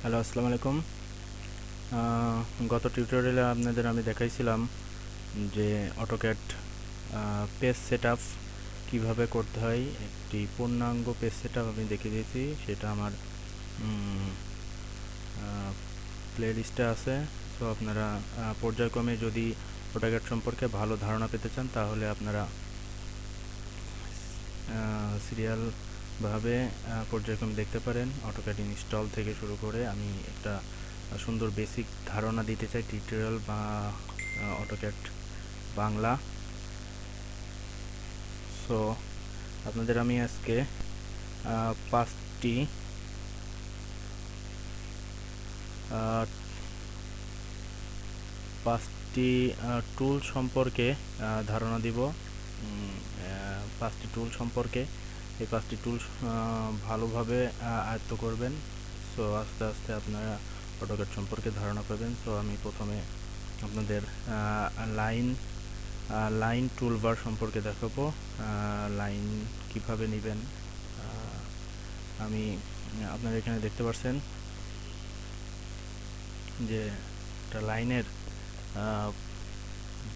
Hello, আসসালামু আলাইকুম। গত টিউটোরিয়ালে আপনাদের আমি দেখাইছিলাম যে অটোক্যাড পেজ সেটআপ কিভাবে করতে হয়। একটি পূর্ণাঙ্গ পেজ সেটআপ আমি দেখিয়ে দিয়েছি, সেটা আমার প্লে লিস্টে আছে। তো আপনারা পর্যায়ক্রমে যদি অটোক্যাড সম্পর্কে ভালো ধারণা পেতে চান, তাহলে আপনারা সিরিয়ালভাবে পর্যায়ক্রমে দেখতে পারেন। অটোক্যাড ইনস্টল থেকে শুরু করে আমি একটা সুন্দর বেসিক ধারণা দিতে চাই টিউটোরিয়াল বা অটোক্যাড বাংলা। সো আপনাদের আমি আজকে পাঁচটি আহ, পাঁচটি টুল সম্পর্কে ধারণা দিব। পাঁচটি টুল সম্পর্কে, এই পাঁচটি টুল ভালোভাবে আয়ত্ত করবেন। সো আস্তে আস্তে আপনারা অটোক্যাড সম্পর্কে ধারণা পাবেন। সো আমি প্রথমে আপনাদের লাইন লাইন টুলবার সম্পর্কে দেখাবো। লাইন কিভাবে নেবেন। আমি আপনারা এখানে দেখতে পাচ্ছেন যে একটা লাইনের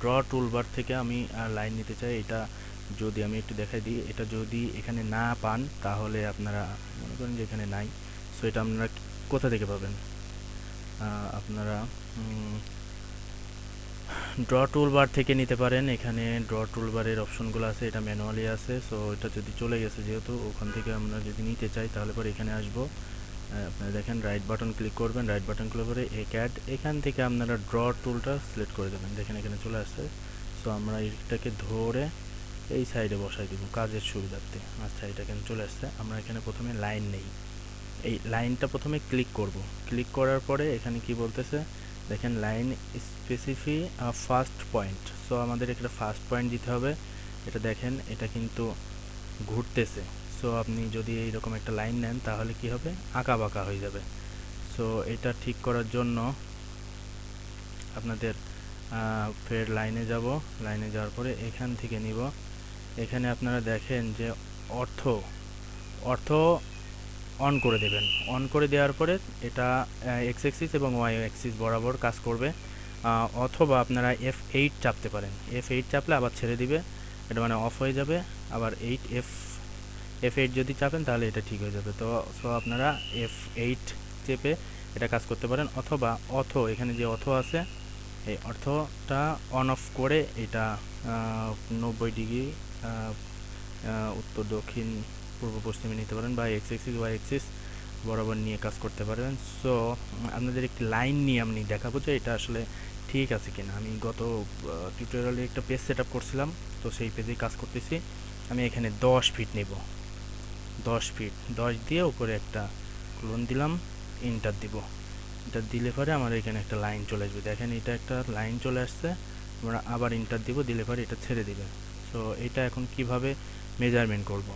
ড্র টুলবার থেকে আমি লাইন নিতে চাই। এটা যদি আমি একটু দেখাই দিই, এটা যদি এখানে না পান তাহলে আপনারা মনে করেন যে এখানে নাই। সো এটা আপনারা কোথা থেকে পাবেন? আপনারা ড্র টুলবার থেকে নিতে পারেন। এখানে ড্র টুলবারের অপশনগুলো আছে, এটা ম্যানুয়ালি আছে। সো এটা যদি চলে গেছে, যেহেতু ওখান থেকে আমরা যদি নিতে চাই তাহলে পরে এখানে আসবো। আপনারা দেখেন রাইট বাটন ক্লিক করবেন, রাইট বাটন ক্লিক করে ক্যাড, এখান থেকে আপনারা ড্র টুলটা সিলেক্ট করে দেবেন। দেখেন এখানে চলে আসছে। সো আমরা এটাকে ধরে এই সাইডে বসাই দিব কাজের সুবিধার্থে। আচ্ছা, এটা এখানে চলে আসছে। আমরা এখানে প্রথমে লাইন নেই, এই লাইনটা প্রথমে ক্লিক করব। ক্লিক করার পরে এখানে কি বলতেছে দেখেন, লাইন স্পেসিফি ফার্স্ট পয়েন্ট। সো আমাদের একটা ফার্স্ট পয়েন্ট দিতে হবে। এটা দেখেন, এটা কিন্তু ঘুরতেছে। সো আপনি যদি এইরকম একটা লাইন নেন তাহলে কি হবে, আঁকা বাঁকা হয়ে যাবে। সো এটা ঠিক করার জন্য আপনাদের ফের লাইনে যাব। লাইনে যাওয়ার পরে এখান থেকে নিব। এখানে আপনারা দেখেন যে অর্থ অর্থ অন করে দেবেন। অন করে দেওয়ার পরে এটা এক্স অ্যাক্সিস এবং ওয়াই অ্যাক্সিস বরাবর কাজ করবে। অথবা আপনারা F8 চাপতে পারেন। F8 চাপলে আবার ছেড়ে দিবে, এটা মানে অফ হয়ে যাবে। আবার F8 যদি চাপেন তাহলে এটা ঠিক হয়ে যাবে। তো সো আপনারা F8 চেপে এটা কাজ করতে পারেন। অথবা এখানে যে আছে, এই অর্থটা অন অফ করে এটা 90 ডিগ্রি উত্তর দক্ষিণ পূর্ব পশ্চিমে নিতে পারেন, বা এক্স এক্সিস ওয়াই এক্সিস বরাবর নিয়ে কাজ করতে পারবেন। সো আপনাদের একটি লাইন নিয়ে আমি দেখাবো যে এটা আসলে ঠিক আছে কিনা। আমি গত টিউটোরিয়ালে একটা পেজ সেট আপ করছিলাম, তো সেই পেজেই কাজ করতেছি। আমি এখানে 10 ফিট নেব। 10 ফিট 10 দিয়ে উপরে একটা ক্লোন দিলাম, ইন্টার দিব। এটা দিলে পরে আমার এখানে একটা লাইন চলে আসবে। দেখেন এটা একটা লাইন চলে আসছে। আমরা আবার ইন্টার দিব, দিলে পরে এটা ছেড়ে দিবে। সো এটা এখন কিভাবে মেজারমেন্ট করব,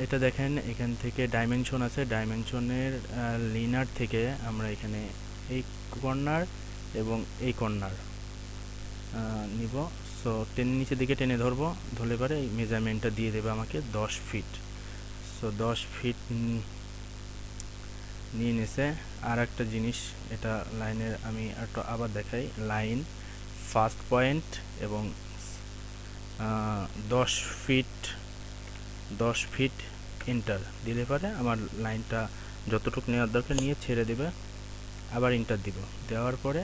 এটা দেখেন এখান থেকে ডাইমেনশন আছে। ডাইমেনশনের লিনার থেকে আমরা এখানে এই কর্নার এবং এই কর্নার নিব। সো নিচের দিকে টেনে ধরবো, ধরলে পরে এই মেজারমেন্টটা দিয়ে দেবে আমাকে 10 ফিট। সো 10 ফিট নিয়ে নিছে। আর একটা জিনিস, এটা লাইনের আমি একটু আবার দেখাই। লাইন ফার্স্ট পয়েন্ট এবং 10 ফিট 10 ফিট এন্টার দিলে পরে আমার লাইনটা যতটুকু নেওয়ার দরকার নিয়ে ছেড়ে দেবে। আবার এন্টার দিব, দেওয়ার পরে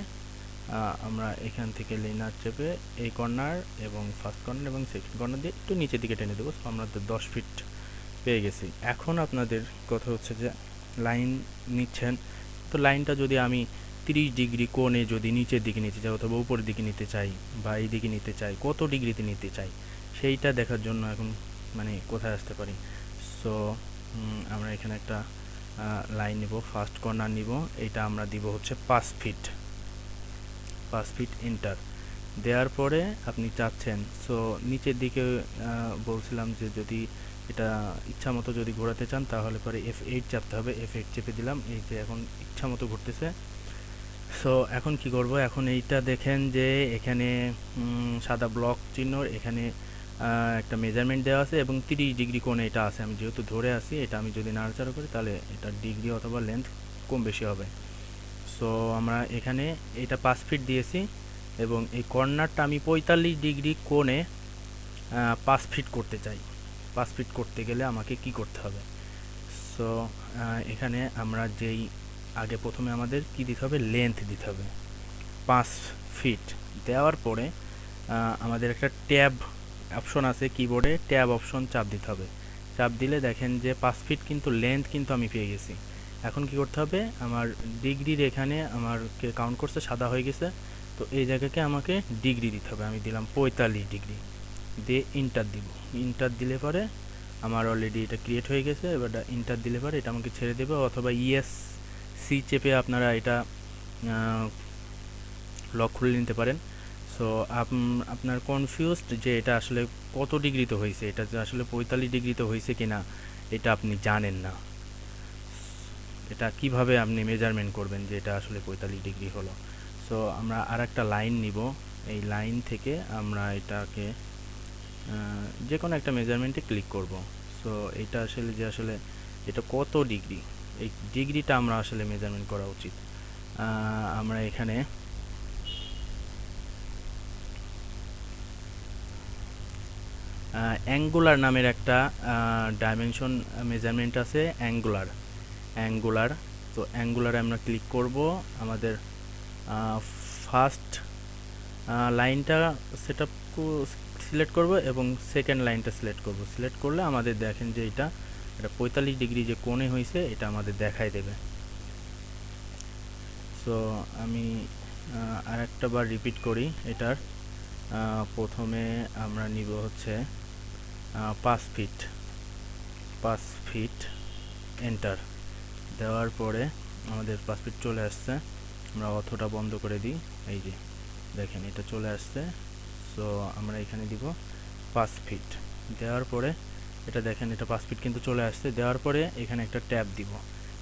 আমরা এখান থেকে লিনার চেপে এই কর্নার এবং ফার্স্ট কর্নার এবং সেকেন্ড কর্নার দিয়ে একটু নিচের দিকে টেনে দেবো। আমরা 10 ফিট পেয়ে গেছি। এখন আপনাদের কথা হচ্ছে যে লাইন নিচ্ছেন, তো লাইনটা যদি আমি 30 ডিগ্রি কোণে যদি নিচের দিকে নিতে চাই অথবা উপরের দিকে নিতে চাই বা এই দিকে নিতে চাই, কত ডিগ্রিতে নিতে চাই সেইটা দেখার জন্য এখন মানে কোথায় আসতে পারি। সো আমরা এখানে একটা লাইন নিব, ফার্স্ট কর্নার নিব। এটা আমরা দিব হচ্ছে 5 ফিট। 5 ফিট এন্টার দেওয়ার পরে আপনি চাচ্ছেন, সো নিচের দিকে বলছিলাম যে যদি এটা ইচ্ছা মতো যদি ঘোরাতে চান তাহলে পরে F8 চাপতে হবে। F8 চেপে দিলাম, এই যে এখন ইচ্ছা মতো ঘুরতেছে। সো এখন কি করব, এখন এইটা দেখেন যে এখানে সাদা ব্লক চিহ্ন, এখানে একটা মেজারমেন্ট দেওয়া আছে এবং 30 ডিগ্রি কোণে এটা আছে। আমি যেহেতু ধরে আছি, এটা আমি যদি নাড়াচাড়া করি তাহলে এটা ডিগ্রি অথবা লেন্থ কম বেশি হবে। সো আমরা এখানে এটা 5 ফিট দিয়েছি এবং এই কর্নারটা আমি 45 ডিগ্রি কোণে 5 ফিট করতে চাই। 5 ফিট করতে গেলে আমাকে কি করতে হবে? সো এখানে আমরা যেই আগে প্রথমে আমাদের কি দিতে হবে, লেন্থ দিতে হবে 5 ফিট। দেওয়ার পরে আমাদের একটা ট্যাব অপশন আছে কিবোর্ডে, ট্যাব অপশন চাপ দিতে হবে। চাপ দিলে দেখেন যে 5 ফিট কিন্তু লেন্থ কিন্তু আমি পেয়ে গেছি। এখন কি করতে হবে, আমার ডিগ্রির এখানে আমার কাউন্ট করছে সাদা হয়ে গেছে, তো এই জায়গাকে আমাকে ডিগ্রি দিতে হবে। আমি দিলাম 45 ডিগ্রি, দিয়ে ইন্টার দিব। ইন্টার দিলে পরে আমার অলরেডি এটা ক্রিয়েট হয়ে গেছে। এবার ইন্টার দিলে পরে এটা আমাকে ছেড়ে দেবে, অথবা ইএস সি চেপে আপনারা এটা লক খুলে নিতে পারেন। সো আপনার কনফিউজড যে এটা আসলে কত ডিগ্রিতে হয়েছে, এটা যে আসলে 45 ডিগ্রিতে হয়েছে কিনা এটা আপনি জানেন না। এটা কিভাবে আপনি মেজারমেন্ট করবেন যে এটা আসলে 45 ডিগ্রি হলো? সো আমরা আর একটা লাইন নিব, এই লাইন থেকে আমরা এটাকে যে কোনো একটা মেজারমেন্টে ক্লিক করব। সো এটা আসলে যে আসলে এটা কত ডিগ্রি, এই ডিগ্রিটা আমরা আসলে মেজারমেন্ট করা উচিত। আমরা এখানে অ্যাঙ্গুলার নামের একটা ডাইমেনশন মেজারমেন্ট আছে, অ্যাঙ্গুলার। তো অ্যাঙ্গুলারে আমরা ক্লিক করব। আমাদের ফার্স্ট লাইনটা সেট আপ সিলেক্ট করব এবং সেকেন্ড লাইনটা সিলেক্ট করব। সিলেক্ট করলে আমাদের দেখেন যে এটা 45 ডিগ্রি যে কোণে হয়েছে এটা আমাদের দেখাই দেবে। সো আমি আর একটা বার রিপিট করি এটার। প্রথমে আমরা নিব হচ্ছে 5 ফিট, 5 ফিট, এন্টার দেওয়ার পরে আমাদের 5 ফিট চলে আসছে। আমরা অথোটা বন্ধ করে দিই, এই যে দেখেন এটা চলে আসছে। সো আমরা এখানে দিব 5 ফিট। দেওয়ার পরে এটা দেখেন এটা 5 ফিট কিন্তু চলে আসছে। দেওয়ার পরে এখানে একটা ট্যাব দিব।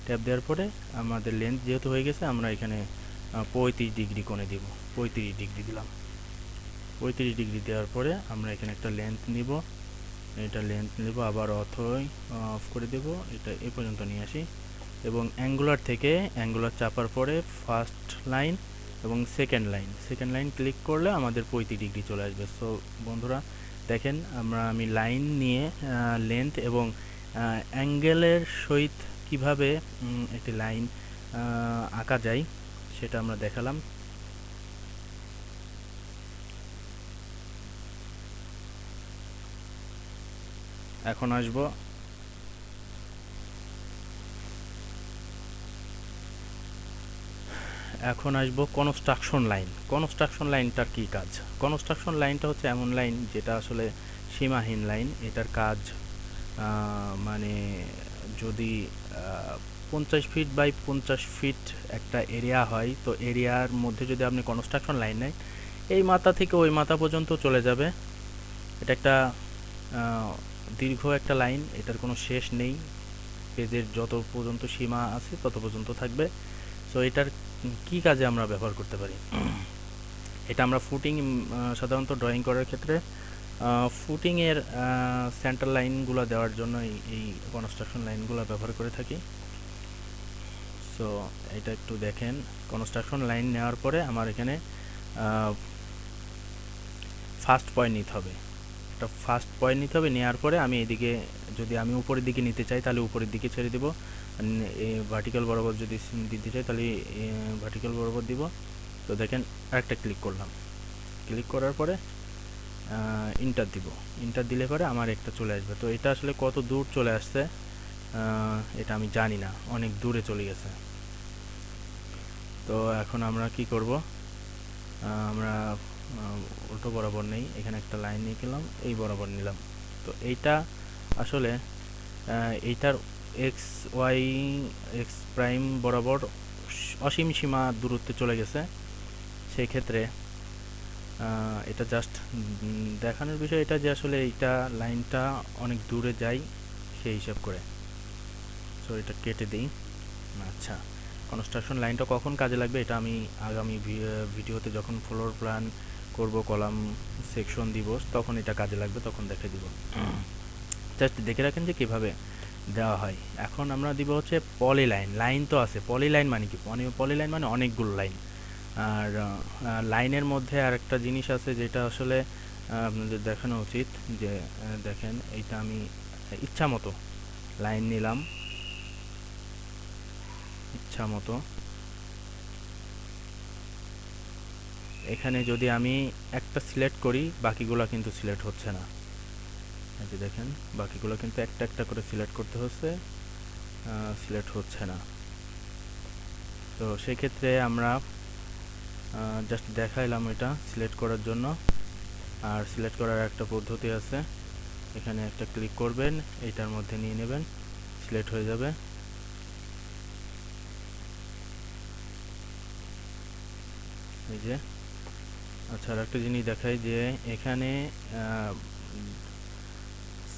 ট্যাব দেওয়ার পরে আমাদের লেন্থ যেহেতু হয়ে গেছে, আমরা এখানে 35 ডিগ্রি কোণে দিব। 35 ডিগ্রি দিলাম। 35 ডিগ্রি দেওয়ার পরে আমরা এখানে একটা লেন্থ নিব। এটা লেন্থ নেব, আবার অথই অফ করে দেব, এটা এ পর্যন্ত নিয়ে আসি এবং অ্যাঙ্গুলার থেকে অ্যাঙ্গুলার চাপার পরে ফার্স্ট লাইন এবং সেকেন্ড লাইন ক্লিক করলে আমাদের 35 ডিগ্রি চলে আসবে। সো বন্ধুরা দেখেন আমি লাইন নিয়ে লেন্থ এবং অ্যাঙ্গেলের সহিত কিভাবে একটি লাইন আঁকা যায় সেটা আমরা দেখালাম। এখন আসবো কনস্ট্রাকশন লাইন। কনস্ট্রাকশন লাইনটার কী কাজ? কনস্ট্রাকশন লাইনটা হচ্ছে এমন লাইন যেটা আসলে সীমাহীন লাইন। এটার কাজ মানে যদি 50 ফিট বাই 50 ফিট একটা এরিয়া হয়, তো এরিয়ার মধ্যে যদি আপনি কনস্ট্রাকশন লাইন নেন, এই মাথা থেকে ওই মাথা পর্যন্ত চলে যাবে। এটা একটা দীর্ঘ একটা লাইন, এটার কোনো শেষ নেই। পেজের যত পর্যন্ত সীমা আছে তত পর্যন্ত থাকবে। সো এটার কি কাজে আমরা ব্যবহার করতে পারি? এটা আমরা ফুটিং সাধারণত ড্রয়িং করার ক্ষেত্রে ফুটিংয়ের সেন্টার লাইনগুলো দেওয়ার জন্য এই কনস্ট্রাকশন লাইনগুলো ব্যবহার করে থাকি। সো এটা একটু দেখেন, কনস্ট্রাকশন লাইন নেওয়ার পরে আমার এখানে ফার্স্ট পয়েন্ট নিতে হবে। একটা ফার্স্ট পয়েন্ট নিতে হবে, নেওয়ার পরে আমি এদিকে যদি আমি উপরের দিকে নিতে চাই তাহলে উপরের দিকে ছেড়ে দেবো, ভার্টিক্যাল বরাবর যদি দিতে চাই তাহলে ভার্টিক্যাল বরাবর দিব। তো দেখেন আরেকটা ক্লিক করলাম, ক্লিক করার পরে ইন্টার দিব। ইন্টার দিলে পরে আমার একটা চলে আসবে। তো এটা আসলে কত দূর চলে আসছে এটা আমি জানি না, অনেক দূরে চলে গেছে। তো এখন আমরা কি করব, আমরা উল্টো বরাবর নেই, এখানে একটা লাইন নিয়ে গেলাম, এই বরাবর নিলাম। তো এইটা আসলে এইটার এক্স ওয়াই এক্স প্রাইম বরাবর অসীম সীমা দূরত্বে চলে গেছে। সেই ক্ষেত্রে এটা জাস্ট দেখানোর বিষয় এটা যে আসলে এইটা লাইনটা অনেক দূরে যায় সেই হিসাব করে। সো এটা কেটে দিই। আচ্ছা, কনস্ট্রাকশন লাইনটা কখন কাজে লাগবে এটা আমি আগামী ভিডিওতে যখন ফ্লোর প্ল্যান করব, কলাম সেকশন দিব, তখন এটা কাজে লাগবে, তখন দেখে দিব। জাস্ট দেখে রাখেন যে কীভাবে দেওয়া হয়। এখন আমরা দিব হচ্ছে পলিলাইন। লাইন তো আছে, পলিলাইন মানে কি? পলিলাইন মানে অনেকগুলো লাইন। আর লাইনের মধ্যে আরেকটা জিনিস আছে যেটা আসলে আপনাদের দেখানো উচিত, যে দেখেন এইটা আমি ইচ্ছা মতো লাইন নিলাম, ইচ্ছা মতো। এখানে যদি আমি একটা সিলেক্ট করি, বাকিগুলো কিন্তু সিলেক্ট হচ্ছে না। এই যে দেখেন, বাকিগুলো কিন্তু একটা একটা করে সিলেক্ট করতে হচ্ছে, সিলেক্ট হচ্ছে না। তো সেক্ষেত্রে আমরা জাস্ট দেখাইলাম এটা সিলেক্ট করার জন্য। আর সিলেক্ট করার একটা পদ্ধতি আছে, এখানে একটা ক্লিক করবেন, এইটার মধ্যে নিয়ে নেবেন, সিলেক্ট হয়ে যাবে। এই যে, আচ্ছা, আর একটা জিনিস দেখাই, যে এখানে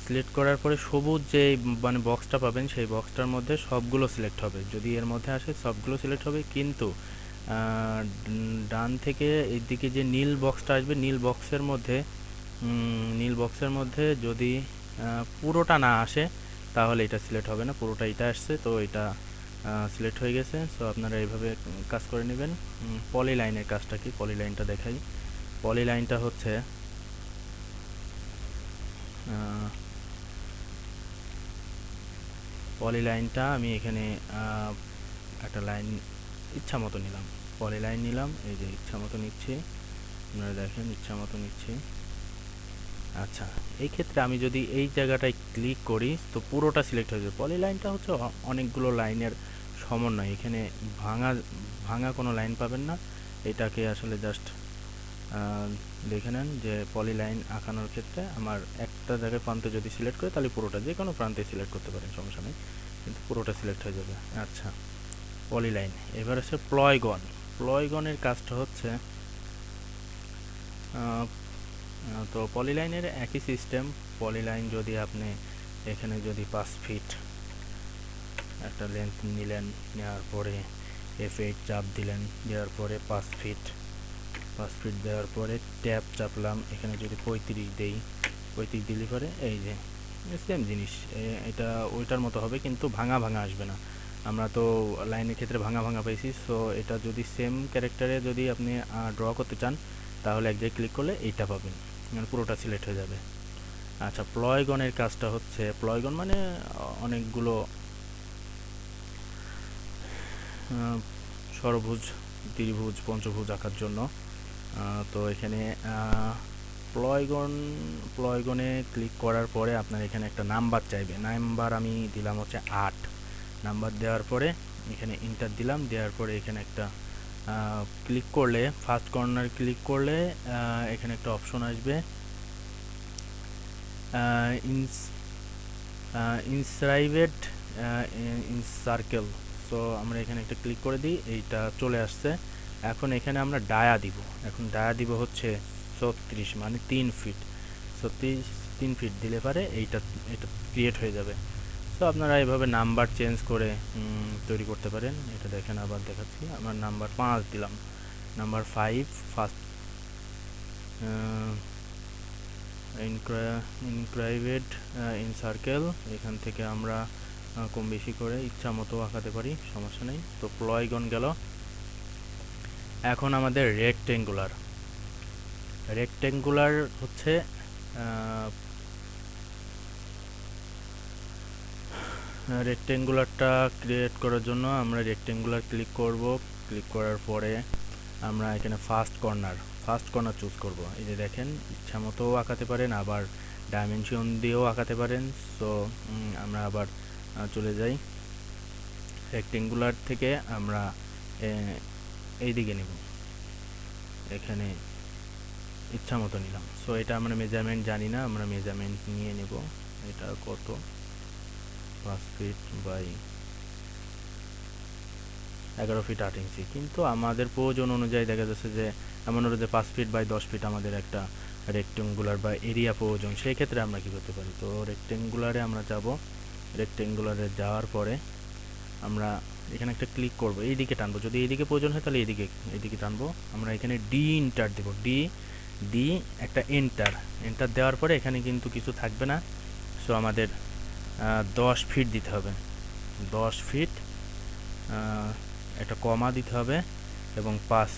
সিলেক্ট করার পরে সবুজ যে মানে বক্সটা পাবেন, সেই বক্সটার মধ্যে সবগুলো সিলেক্ট হবে। যদি এর মধ্যে আসে সবগুলো সিলেক্ট হবে, কিন্তু ডান থেকে এইদিকে যে নীল বক্সটা আসবে, নীল বক্সের মধ্যে যদি পুরোটা না আসে, তাহলে এটা সিলেক্ট হবে না। পুরোটা এটা আসছে, তো এটা সিলেক্ট হয়ে গেছে। সো আপনারা এইভাবে কাজ করে নেবেন। পলিলাইনের কাজটা কি, পলিলাইনটা দেখাই। পলিলাইনটা হচ্ছে পলিলাইনটা আমি এখানে একটা লাইন ইচ্ছা মতো নিলাম, পলিলাইন নিলাম, এই যে ইচ্ছা মতো নিচ্ছি, আপনারা দেখেন ইচ্ছা মতো নিচ্ছি। আচ্ছা, এই ক্ষেত্রে আমি যদি এই জায়গাটায় ক্লিক করি, তো পুরোটা সিলেক্ট হয়ে যাবে। পলিলাইনটা হচ্ছে অনেকগুলো লাইনের সমন্বয়, এখানে ভাঙা ভাঙা কোনো লাইন পাবেন না। এটাকে আসলে জাস্ট দেখে নেন যে পলিলাইন আঁকানোর ক্ষেত্রে আমার একটা জায়গায় প্রান্তে যদি সিলেক্ট করে, তাহলে পুরোটা যে কোনো প্রান্তে সিলেক্ট করতে পারেন, সমস্যা নেই, কিন্তু পুরোটা সিলেক্ট হয়ে যাবে। আচ্ছা, পলিলাইন। এবার হচ্ছে প্লয়গন। প্লয়গনের কাজটা হচ্ছে তো পলিলাইনের একই সিস্টেম। পলিলাইন যদি আপনি এখানে যদি 5 ফিট একটা লেন্থ নিলেন, নেওয়ার পরে F8 চাপ দিলেন, দেওয়ার পরে 5 ফিট দেওয়ার পরে ট্যাপ চাপলাম, এখানে যদি 35 দেই, 35 দিলে পরে এই যে সেম জিনিস, এটা ওইটার মতো হবে, কিন্তু ভাঙা ভাঙা আসবে না। আমরা তো লাইনের ক্ষেত্রে ভাঙা ভাঙা পাইছি। সো এটা যদি সেম ক্যারেক্টারে যদি আপনি ড্র করতে চান, তাহলে এক জায়গায় ক্লিক করলে এইটা পাবেন, মানে পুরোটা সিলেক্ট হয়ে যাবে। আচ্ছা, প্লয়গনের কাজটা হচ্ছে, প্লয়গন মানে অনেকগুলো ষড়ভুজ, ত্রিভুজ, পঞ্চভুজ আঁকার জন্য। তো এখানে প্লয়গনে ক্লিক করার পরে আপনার এখানে একটা নাম্বার চাইবে। নাম্বার আমি দিলাম হচ্ছে 8। নাম্বার দেওয়ার পরে এখানে ইন্টার দিলাম, দেওয়ার পরে এখানে একটা ক্লিক করলে, ফার্স্ট কর্নার ক্লিক করলে এখানে একটা অপশন আসবে, ইনস্ক্রাইবেড ইন সার্কেল। সো আমরা এখানে একটা ক্লিক করে দিই, এইটা চলে আসছে। এখন এখানে আমরা ডায়া দিব। এখন ডায়া দিব হচ্ছে 36, মানে 3 ফিট। 3 ফিট দিলে পারে এটা ক্রিয়েট হয়ে যাবে। তো আপনারা এইভাবে নাম্বার চেঞ্জ করে তৈরি করতে পারেন। এটা দেখেন, আবার দেখাচ্ছি। আমার নাম্বার 5 দিলাম, নাম্বার 5 ফার্স্ট ইনক্রাইভেড ইন সার্কেল। এখান থেকে আমরা কম বেশি করে ইচ্ছা মতো আঁকাতে পারি, সমস্যা নেই। তো প্লয়গন গেল। এখন আমাদের রেক্টেঙ্গুলার হচ্ছে রেক্টেঙ্গুলারটা ক্রিয়েট করার জন্য আমরা রেক্টেঙ্গুলার ক্লিক করব। ক্লিক করার পরে আমরা এখানে ফার্স্ট কর্নার চুজ করব। এই যে দেখেন, ইচ্ছা মতো আঁকাতে পারেন, আবার ডাইমেনশন দিয়েও আঁকাতে পারেন। সো আমরা আবার চলে যাই, রেক্টেঙ্গুলার থেকে আমরা এই দিকে নেব, এখানে ইচ্ছা মতো নিলাম। সো এটা আমরা মেজারমেন্ট জানি না, আমরা মেজারমেন্ট নিয়ে নেব। এটা কত, 5 ফিট বাই 11 ফিট 8 ইঞ্চি, কিন্তু আমাদের প্রয়োজন অনুযায়ী দেখা যাচ্ছে যে এমন হলো যে 5 ফিট বাই 10 ফিট আমাদের একটা রেক্টেঙ্গুলার বা এরিয়া প্রয়োজন। সেই ক্ষেত্রে আমরা কী করতে পারি, তো রেক্টেঙ্গুলারে আমরা যাব। রেক্টেঙ্গুলারে যাওয়ার পরে আমরা এখানে একটা ক্লিক করব, এইদিকে টানবো। যদি এইদিকে প্রয়োজন হয় তাহলে এইদিকে টানবো। আমরা এখানে ডি ইন্টার দেব, ডি দিয়ে একটা এন্টার দেওয়ার পরে এখানে কিন্তু কিছু থাকবে না। সো আমাদের 10 ফিট দিতে হবে, 10 ফিট একটা কমা দিতে হবে এবং 5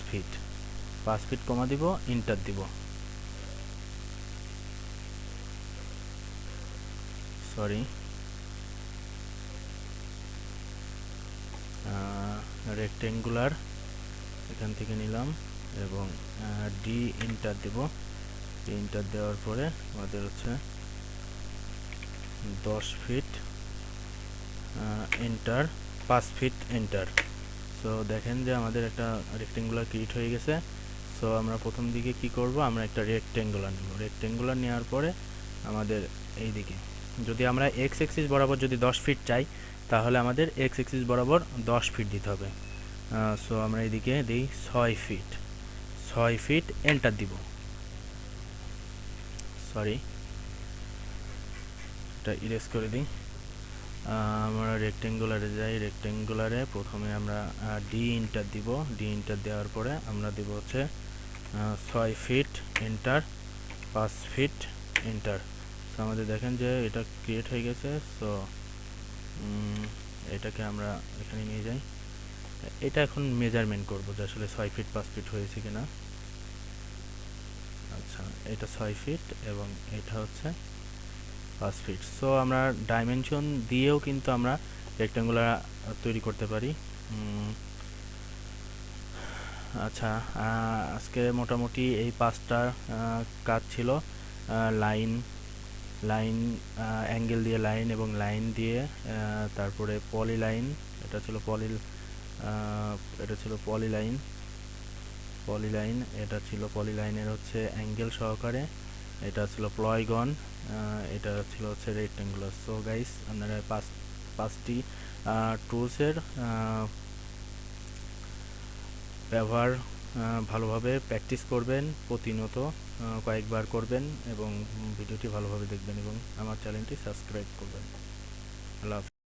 ফিট কমা দিব, এন্টার দিব। সরি, রেক্টেঙ্গুলার এখান থেকে নিলাম এবং ডি এন্টার দেব। এন্টার দেওয়ার পরে আমাদের হচ্ছে 10 fit enter, 5 fit enter. So দেখেন যে আমাদের একটা রেক্টেঙ্গুলার ক্রিয়েট হয়ে গেছে। সো আমরা প্রথম দিকে কি করব, আমরা একটা রেক্টেঙ্গুলার নেব। রেক্টেঙ্গুলার নেওয়ার পরে আমাদের এই দিকে যদি আমরা এক্স এক্সিস বরাবর যদি 10 ফিট চাই, তাহলে আমাদের এক্স এক্সিস বরাবর 10 ফিট দিতে হবে। সো আমরা এদিকে দিই 6 ফিট এন্টার দিব। সরি, এটা ইরেজ করে দিই। আমরা রেক্টেঙ্গুলারে যাই, রেক্টেঙ্গুলারে প্রথমে আমরা ডি এন্টার দিব। ডি এন্টার দেওয়ার পরে আমরা দেব হচ্ছে 6 fit enter, 5 fit enter. So আমাদের দেখেন যে এটা ক্রিয়েট হয়ে গেছে। সো এটাকে আমরা এখানে নিয়ে যাই। এটা এখন মেজারমেন্ট করব যে আসলে 6 ফিট 5 ফিট হয়েছে কিনা। আচ্ছা, এটা 6 ফিট এবং এটা হচ্ছে 5 ফিট। সো আমরা ডাইমেনশন দিয়েও কিন্তু আমরা রেক্টেঙ্গুলার তৈরি করতে পারি। আচ্ছা, আজকে মোটামুটি এই 5টা কাজ ছিল। লাইন লাইন অ্যাঙ্গেল দিয়ে লাইন এবং লাইন দিয়ে, তারপরে পলি লাইন, এটা ছিল পলি লাইন, এটা ছিল পলি লাইনের হচ্ছে অ্যাঙ্গেল সহকারে, এটা ছিল পলিগন, এটা ছিল হচ্ছে রেক্টেঙ্গুলার। সো গাইস, আপনারা পাঁচটি টুলসের ব্যবহার ভালোভাবে প্র্যাকটিস করবেন, প্রতিনিয়ত কয়েকবার করবেন এবং ভিডিওটি ভালোভাবে দেখবেন এবং আমার চ্যানেলটি সাবস্ক্রাইব করবেন। আল্লাহ হাফেজ।